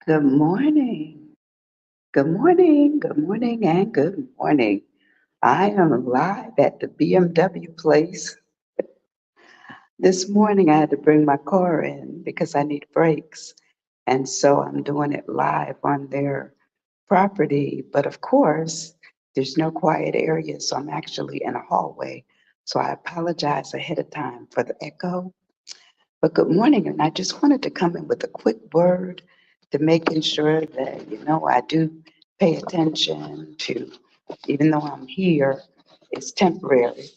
Good morning. Good morning. Good morning and good morning. I am live at the BMW place. This morning I had to bring my car in because I need brakes. And so I'm doing it live on their property. But of course, there's no quiet area, so I'm actually in a hallway. So I apologize ahead of time for the echo. But good morning, and I just wanted to come in with a quick word to making sure that, I do pay attention to, even though I'm here, it's temporary,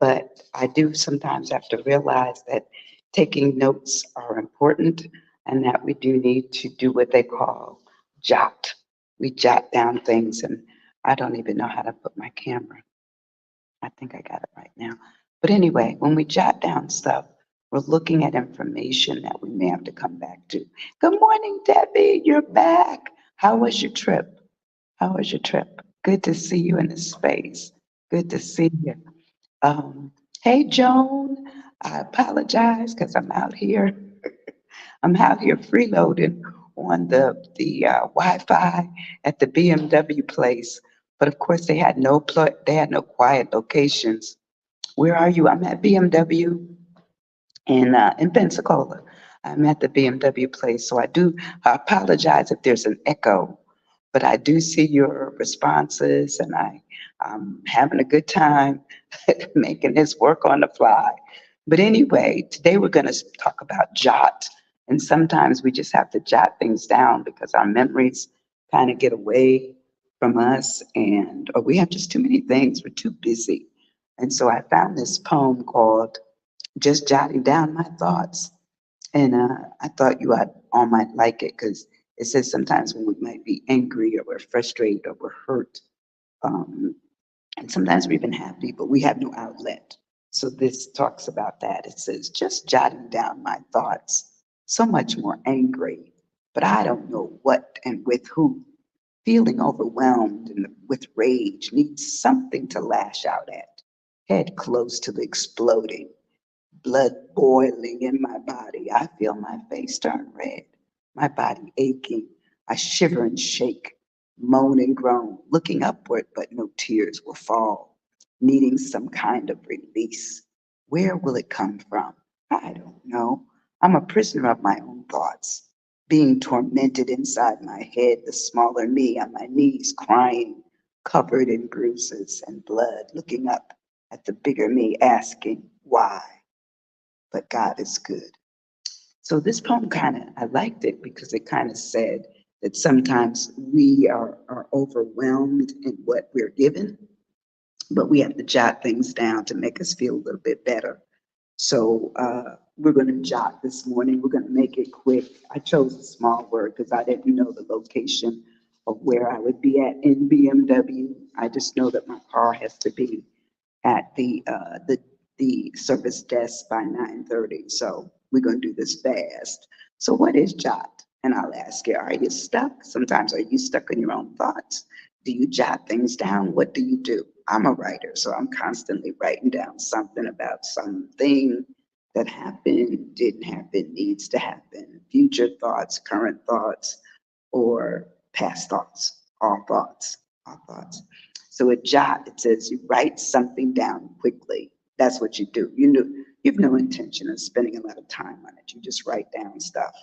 but I do sometimes have to realize that taking notes are important and that we do need to do what they call jot. We jot down things, and I don't even know how to put my camera. I think I got it right now. But anyway, when we jot down stuff, we're looking at information that we may have to come back to. Good morning, Debbie. You're back. How was your trip? How was your trip? Good to see you in the space. Good to see you. Um, hey, Joan. I apologize because I'm out here. I'm out here freeloading on the Wi-Fi at the BMW place. But of course, they had no quiet locations. Where are you? I'm at BMW in Pensacola. I'm at the BMW place, so I apologize if there's an echo, but I do see your responses, and I'm having a good time making this work on the fly. But anyway, today we're going to talk about jot, and sometimes we just have to jot things down because our memories kind of get away from us, and or we have just too many things. We're too busy. And so I found this poem called Just Jotting Down My Thoughts. And I thought all might like it because it says sometimes when we might be angry or we're frustrated or we're hurt, um, and sometimes we're even happy, but we have no outlet. So this talks about that. It says, just jotting down my thoughts, so much more angry, but I don't know what and with who. Feeling overwhelmed and with rage, needs something to lash out at. Head close to the exploding, blood boiling in my body. I feel my face turn red, my body aching. I shiver and shake, moan and groan, looking upward, but no tears will fall, needing some kind of release. Where will it come from? I don't know. I'm a prisoner of my own thoughts, being tormented inside my head, the smaller me on my knees, crying, covered in bruises and blood, looking up at the bigger me, asking, why? But God is good. So this poem I liked it because it kind of said that sometimes we are overwhelmed in what we're given, but we have to jot things down to make us feel a little bit better. So we're going to jot this morning. We're going to make it quick. I chose a small word because I didn't know the location of where I would be at in BMW. I just know that my car has to be at the service desk by 9:30. So we're going to do this fast. So what is jot? And I'll ask you, are you stuck? Sometimes are you stuck in your own thoughts? Do you jot things down? What do you do? I'm a writer, so I'm constantly writing down something about something that happened, didn't happen, needs to happen, future thoughts, current thoughts, or past thoughts, all thoughts. So a jot, it says you write something down quickly. That's what you do. You've no intention of spending a lot of time on it. You just write down stuff.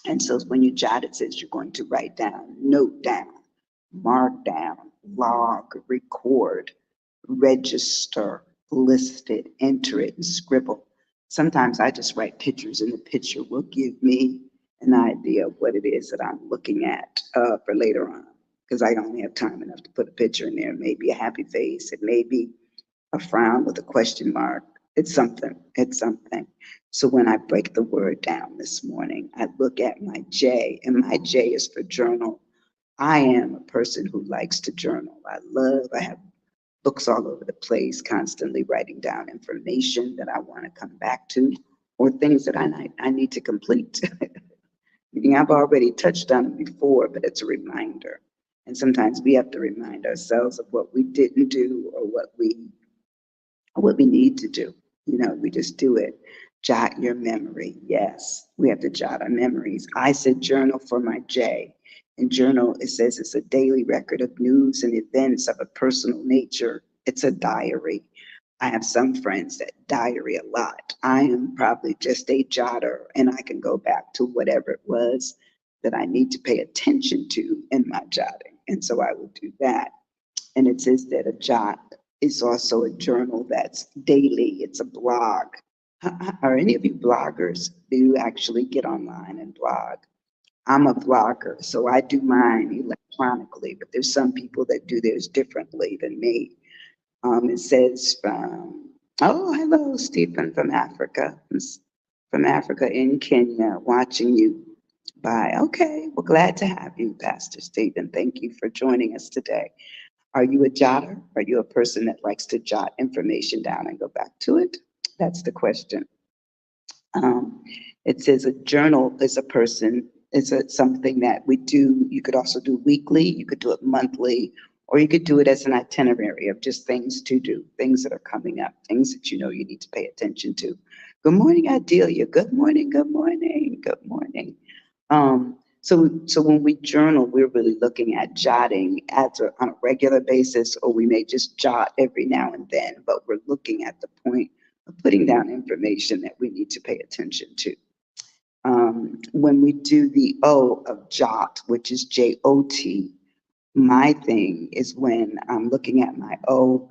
And so when you jot, it says you're going to write down, note down, mark down, log, record, register, list it, enter it, and scribble. Sometimes I just write pictures, and the picture will give me an idea of what it is that I'm looking at for later on. Because I only have time enough to put a picture in there. Maybe a happy face, it may be a frown with a question mark. It's something. It's something. So when I break the word down this morning, I look at my J, and my J is for journal. I am a person who likes to journal. I have books all over the place, constantly writing down information that I want to come back to or things that I need to complete. Meaning I've already touched on it before, but it's a reminder. And sometimes we have to remind ourselves of what we didn't do or what we need to do. We just do it. Jot your memory. Yes, we have to jot our memories. I said journal for my J. In journal, it says it's a daily record of news and events of a personal nature. It's a diary. I have some friends that diary a lot. I am probably just a jotter, and I can go back to whatever it was that I need to pay attention to in my jotting. And so I will do that. And it says that a jot is also a journal that's daily, it's a blog. Are any of you bloggers? Do you actually get online and blog? I'm a blogger, so I do mine electronically, but there's some people that do theirs differently than me. It says oh, hello, Stephen from Africa, from Africa in Kenya, watching you. Bye. Okay, well, glad to have you, Pastor Stephen. Thank you for joining us today. Are you a jotter? Are you a person that likes to jot information down and go back to it? That's the question. Um, it says a journal is a person, something that we do. You could also do weekly, you could do it monthly, or you could do it as an itinerary of just things to do, things that are coming up, things that you know you need to pay attention to. Good morning, Adelia. Good morning, good morning, good morning. So when we journal, we're really looking at jotting on a regular basis, or we may just jot every now and then, but we're looking at the point of putting down information that we need to pay attention to. When we do the O of jot, which is JOT, my thing is when I'm looking at my O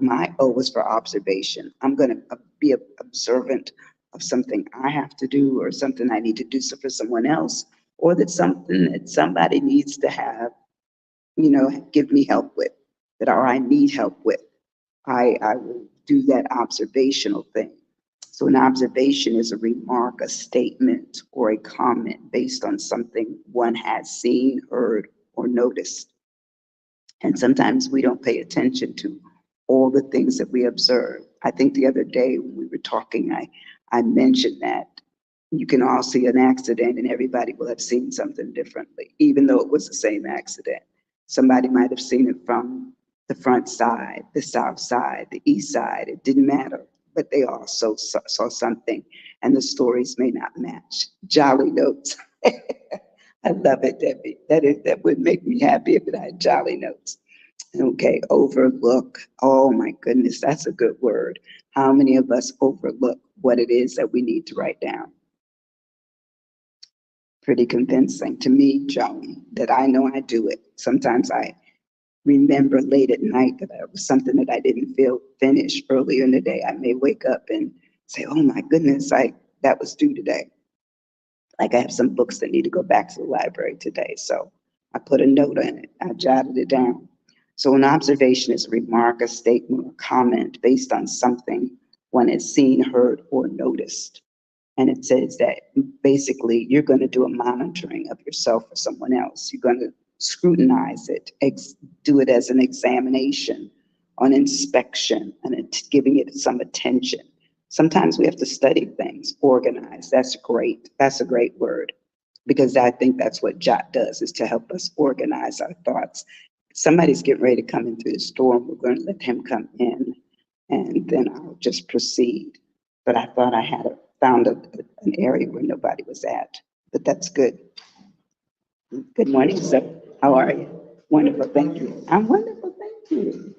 is for observation. I'm going to be observant of something I have to do or something I need to do for someone else, or that something that somebody needs to have, give me help with, or I need help with. I will do that observational thing. So an observation is a remark, a statement, or a comment based on something one has seen, heard, or noticed. And sometimes we don't pay attention to all the things that we observe. I think the other day when we were talking, I mentioned that you can all see an accident and everybody will have seen something differently, even though it was the same accident. Somebody might have seen it from the front side, the south side, the east side. It didn't matter, but they all saw something, and the stories may not match. Jolly notes. I love it, Debbie. That would make me happy if it had jolly notes. Okay, overlook. Oh my goodness, that's a good word. How many of us overlook what it is that we need to write down? Pretty convincing to me, Joan, that I know I do it. Sometimes I remember late at night that it was something that I didn't feel finished earlier in the day. I may wake up and say, oh my goodness, that was due today. Like I have some books that need to go back to the library today. So I put a note in it. I jotted it down. So an observation is a remark, a statement, or comment based on something one has seen, heard, or noticed. And it says that basically you're going to do a monitoring of yourself or someone else. You're going to scrutinize it, do it as an examination, an inspection, and it's giving it some attention. Sometimes we have to study things, organize. That's great. That's a great word, because I think that's what JOT does, is to help us organize our thoughts. Somebody's getting ready to come in through the store, and we're going to let him come in, and then I'll just proceed. But I thought I had found an area where nobody was at, but that's good. Good morning, sir. How are you? Wonderful, thank you. I'm wonderful, thank you.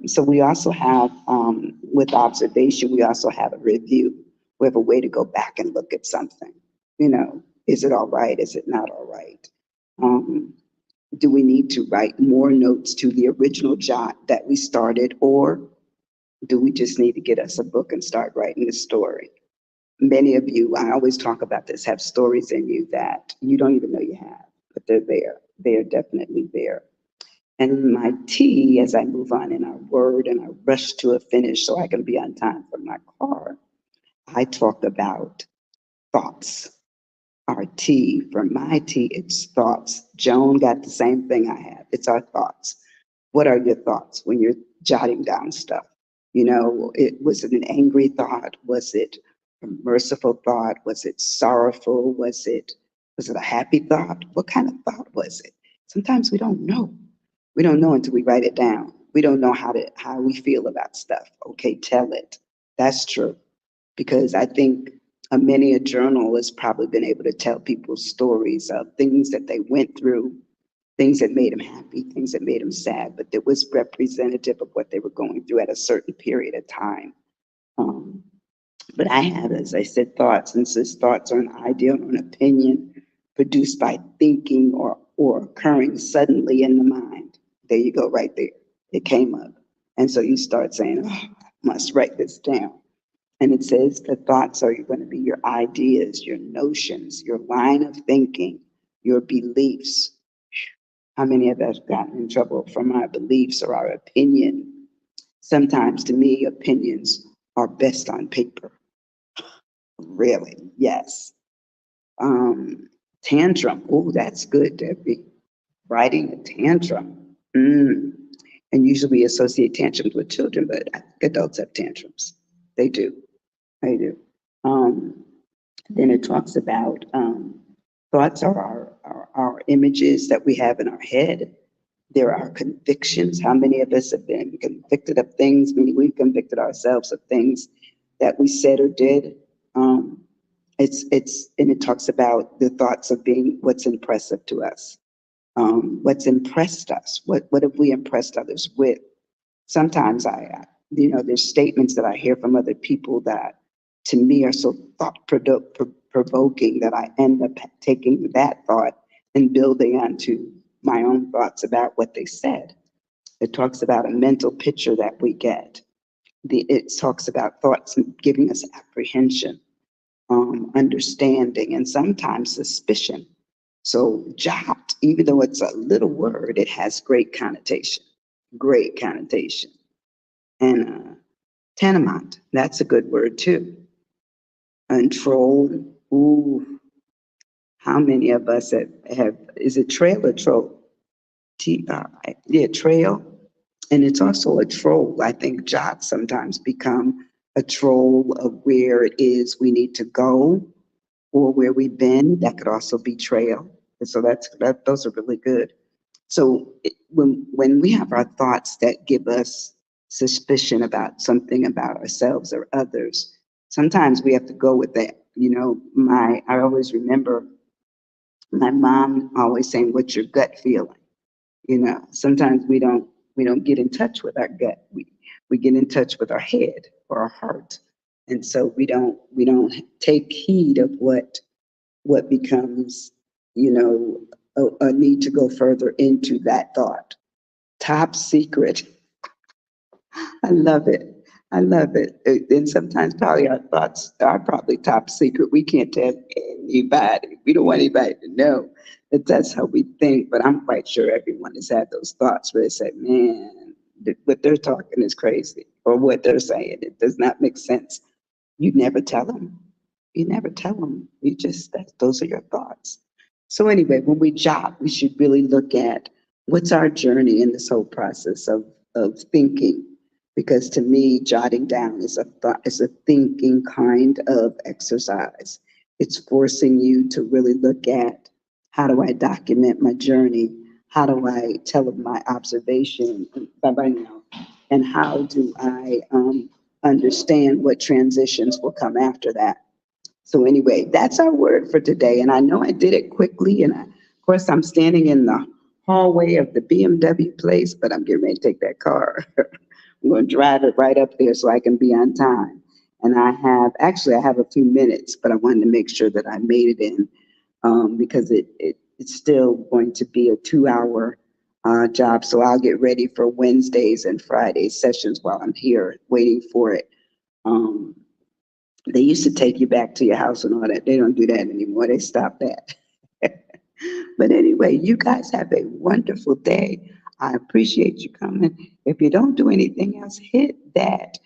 So we also have, with observation, we also have a review. We have a way to go back and look at something. Is it all right? Is it not all right? Um, do we need to write more notes to the original JOT that we started, or do we just need to get us a book and start writing the story? Many of you, I always talk about this, have stories in you that you don't even know you have, but they're there. They are definitely there. And my T, as I move on in our word and I rush to a finish so I can be on time for my car, I talk about thoughts. Our T, for my T, it's thoughts. Joan got the same thing I have. It's our thoughts. What are your thoughts when you're jotting down stuff? Was it an angry thought? Was it a merciful thought? Was it sorrowful? Was it a happy thought? What kind of thought was it? Sometimes we don't know. We don't know until we write it down. We don't know how we feel about stuff. Okay, tell it. That's true. because I think many a journal has probably been able to tell people stories of things that they went through, things that made them happy, things that made them sad, but that was representative of what they were going through at a certain period of time. Um, but I have, as I said, thoughts, and says thoughts are an idea or an opinion produced by thinking or occurring suddenly in the mind. There you go, right there. It came up. And so you start saying, oh, I must write this down. And it says the thoughts are going to be your ideas, your notions, your line of thinking, your beliefs. How many of us gotten in trouble from our beliefs or our opinion? Sometimes, to me, opinions are best on paper. Really, yes. Um, Tantrum. Oh, that's good, Debbie. Writing a tantrum. And usually we associate tantrums with children, but I think adults have tantrums. They do. They do. Um, then it talks about thoughts are our images that we have in our head. There are convictions. How many of us have been convicted of things? Meaning we've convicted ourselves of things that we said or did. Um, and it talks about the thoughts of being what's impressive to us, what's impressed us, what have we impressed others with. Sometimes there's statements that I hear from other people that to me are so provoking that I end up taking that thought and building onto my own thoughts about what they said. It talks about a mental picture that we get. It talks about thoughts giving us apprehension, understanding, and sometimes suspicion. So jot, even though it's a little word, it has great connotation. Great connotation. And tenement, that's a good word too. Control. Ooh, how many of us have is it trail or troll? Yeah, trail. And it's also a troll. I think jots sometimes become a troll of where it is we need to go or where we've been. That could also be trail. And so those are really good. So when we have our thoughts that give us suspicion about something about ourselves or others, sometimes we have to go with that. I always remember my mom always saying, "What's your gut feeling?" Sometimes we don't get in touch with our gut. We get in touch with our head or our heart, and so we don't take heed of what becomes, a need to go further into that thought. Top secret. I love it. I love it. And sometimes probably our thoughts are probably top secret. We can't tell anybody. We don't want anybody to know that that's how we think. But I'm quite sure everyone has had those thoughts where they say, man, what they're talking is crazy. Or what they're saying, it does not make sense. You never tell them. You never tell them. Those are your thoughts. So anyway, when we jot, we should really look at what's our journey in this whole process of thinking. Because to me, jotting down is a thinking kind of exercise. It's forcing you to really look at how do I document my journey? How do I tell of my observation? And how do I understand what transitions will come after that? So anyway, that's our word for today. And I know I did it quickly. And of course, I'm standing in the hallway of the BMW place, but I'm getting ready to take that car. I'm going to drive it right up there so I can be on time. And I have a few minutes, but I wanted to make sure that I made it in because it's still going to be a 2 hour job. So I'll get ready for Wednesdays and Fridays sessions while I'm here waiting for it. Um, they used to take you back to your house and all that. They don't do that anymore. They stopped that. But anyway, you guys have a wonderful day. I appreciate you coming. If you don't do anything else, hit that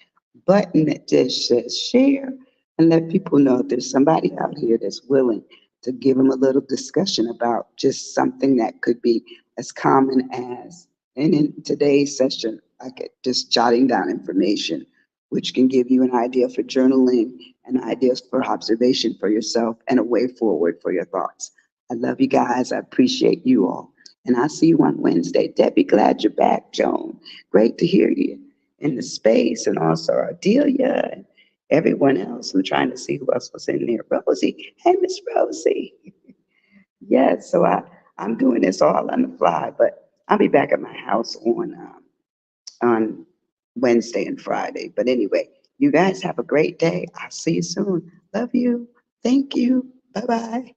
button that just says share and let people know if there's somebody out here that's willing to give them a little discussion about just something that could be as common as, and in today's session, I get just jotting down information, which can give you an idea for journaling and ideas for observation for yourself and a way forward for your thoughts. I love you guys. I appreciate you all. And I'll see you on Wednesday. Debbie, glad you're back, Joan. Great to hear you in the space, and also Ardelia everyone else. I'm trying to see who else was in there. Rosie. Hey, Miss Rosie. Yes, so I'm doing this all on the fly, but I'll be back at my house on Wednesday and Friday. But anyway, you guys have a great day. I'll see you soon. Love you. Thank you. Bye bye.